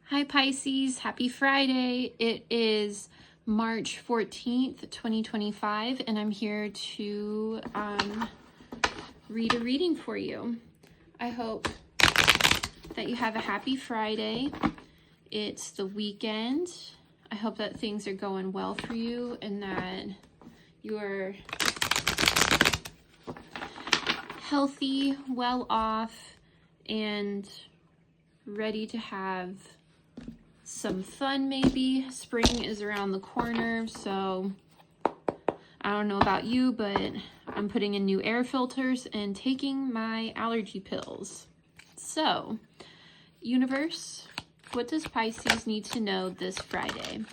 Hi Pisces, happy Friday. It is March 14th, 2025, and I'm here to read a reading for you. I hope that you have a happy Friday. It's the weekend. I hope that things are going well for you and that you're healthy, well off, and ready to have some fun maybe. Spring is around the corner, so I don't know about you, but I'm putting in new air filters and taking my allergy pills. So, universe, what does Pisces need to know this Friday?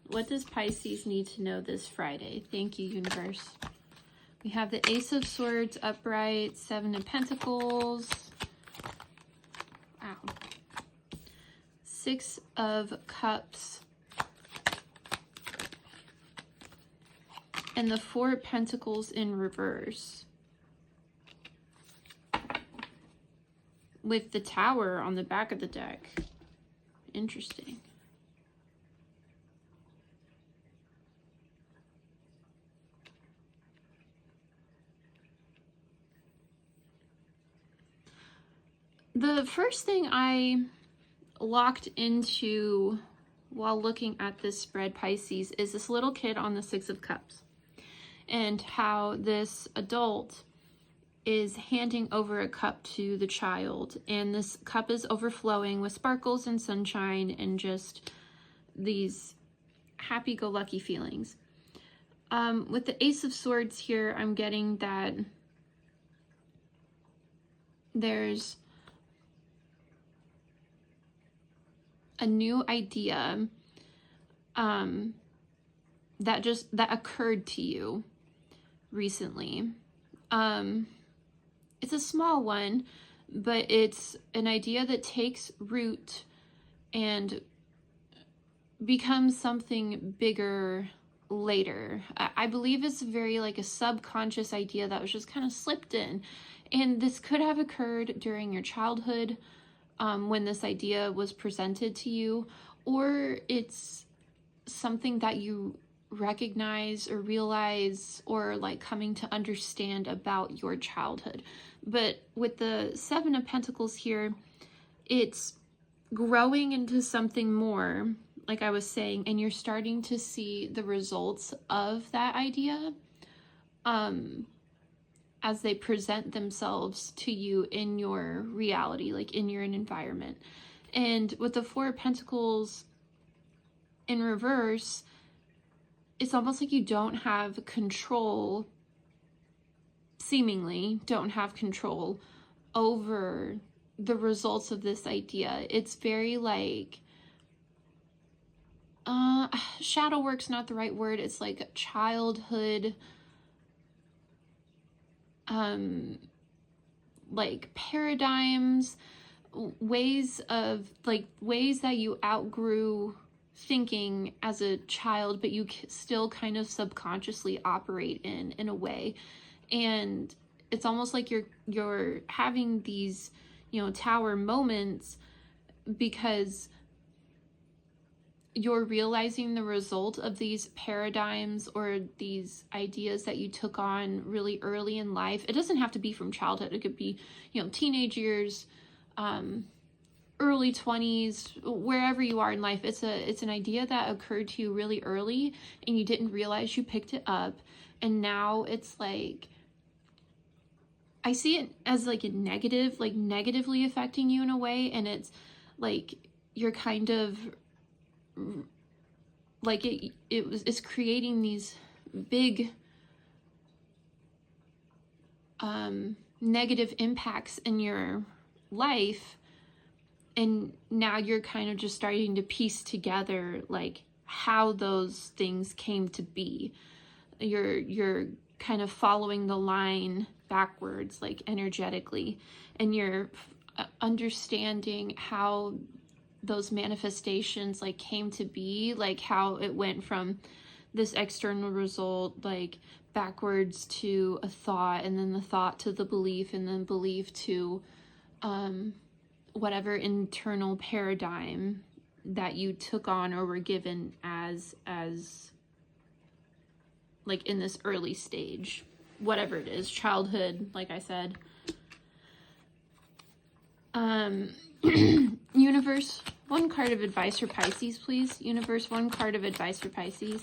What does Pisces need to know this Friday? Thank you, universe. We have the Ace of Swords upright, Seven of Pentacles. Wow. Six of Cups, and the Four of Pentacles in reverse, with the Tower on the back of the deck. Interesting. The first thing I locked into while looking at this spread, Pisces, is this little kid on the Six of Cups and how this adult is handing over a cup to the child, and this cup is overflowing with sparkles and sunshine and just these happy-go-lucky feelings. With the Ace of Swords here, I'm getting that there's a new idea that occurred to you recently. It's a small one, but it's an idea that takes root and becomes something bigger later. I believe it's very like a subconscious idea that was just kind of slipped in, and this could have occurred during your childhood, when this idea was presented to you, or it's something that you recognize or realize or like coming to understand about your childhood. But with the Seven of Pentacles here, it's growing into something more, like I was saying, and you're starting to see the results of that idea as they present themselves to you in your reality, like in your environment. And with the Four of Pentacles in reverse, it's almost like you don't have control, seemingly don't have control over the results of this idea. It's very like, shadow work's not the right word. It's like childhood, like paradigms, ways that you outgrew thinking as a child, but you still kind of subconsciously operate in a way. And it's almost like you're having these, tower moments because you're realizing the result of these paradigms or these ideas that you took on really early in life. It doesn't have to be from childhood. It could be, teenage years, early 20s, wherever you are in life. It's an idea that occurred to you really early and you didn't realize you picked it up. And now it's like, I see it as like a negative, like negatively affecting you in a way. And it's like, you're kind of like it's creating these big negative impacts in your life, and now you're kind of just starting to piece together like how those things came to be. You're kind of following the line backwards, like energetically, and you're understanding how those manifestations like came to be, like how it went from this external result like backwards to a thought, and then the thought to the belief, and then belief to whatever internal paradigm that you took on or were given as like in this early stage, whatever it is, childhood, like I said. Universe, one card of advice for Pisces, please. Universe, one card of advice for Pisces.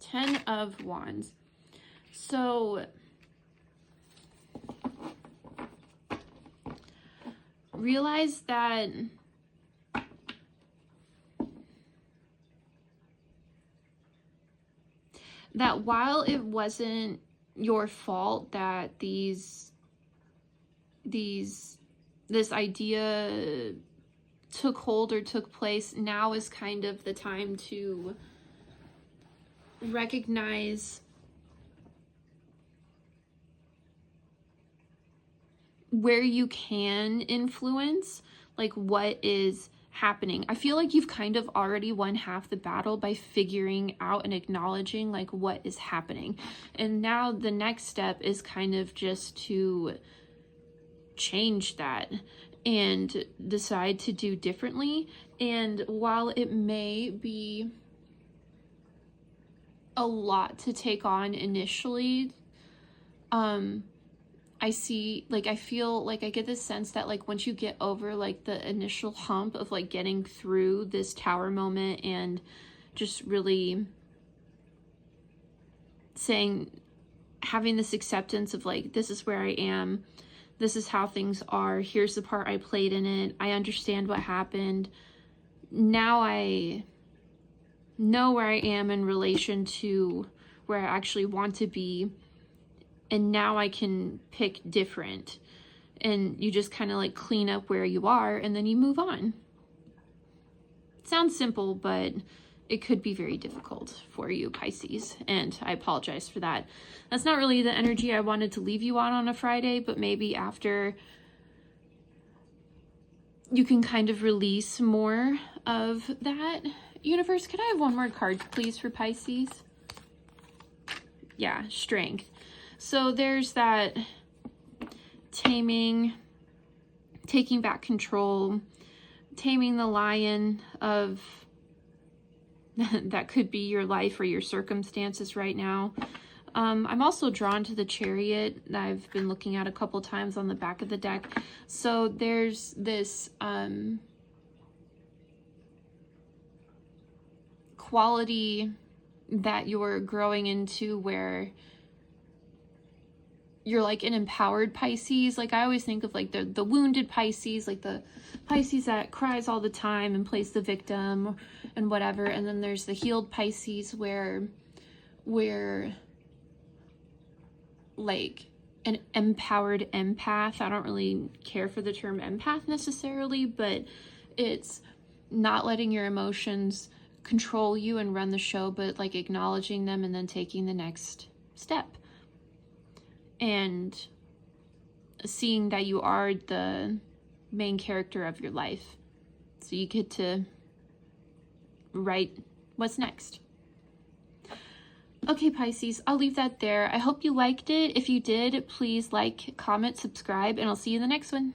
Ten of Wands. So realize that while it wasn't your fault that this idea took hold or took place, now is kind of the time to recognize where you can influence, like what is happening. I feel like you've kind of already won half the battle by figuring out and acknowledging like what is happening. And now the next step is kind of just to change that and decide to do differently. And while it may be a lot to take on initially, I see, like, I feel like I get this sense that like once you get over like the initial hump of like getting through this tower moment and just really having this acceptance of like, this is where I am, this is how things are, here's the part I played in it, I understand what happened, now I know where I am in relation to where I actually want to be, and now I can pick different. And you just kind of like clean up where you are and then you move on. It sounds simple, but it could be very difficult for you, Pisces, and I apologize for that. That's not really the energy I wanted to leave you on a Friday, but maybe after you can kind of release more of that. Universe, could I have one more card, please, for Pisces? Yeah, Strength. So there's that taming, taking back control, taming the lion of that could be your life or your circumstances right now. I'm also drawn to the Chariot that I've been looking at a couple times on the back of the deck. So there's this quality that you're growing into where you're like an empowered Pisces. Like I always think of like the wounded Pisces, like the Pisces that cries all the time and plays the victim and whatever. And then there's the healed Pisces where like an empowered empath. I don't really care for the term empath necessarily, but it's not letting your emotions control you and run the show, but like acknowledging them and then taking the next step. And seeing that you are the main character of your life. So you get to write what's next. Okay, Pisces, I'll leave that there. I hope you liked it. If you did, please like, comment, subscribe, and I'll see you in the next one.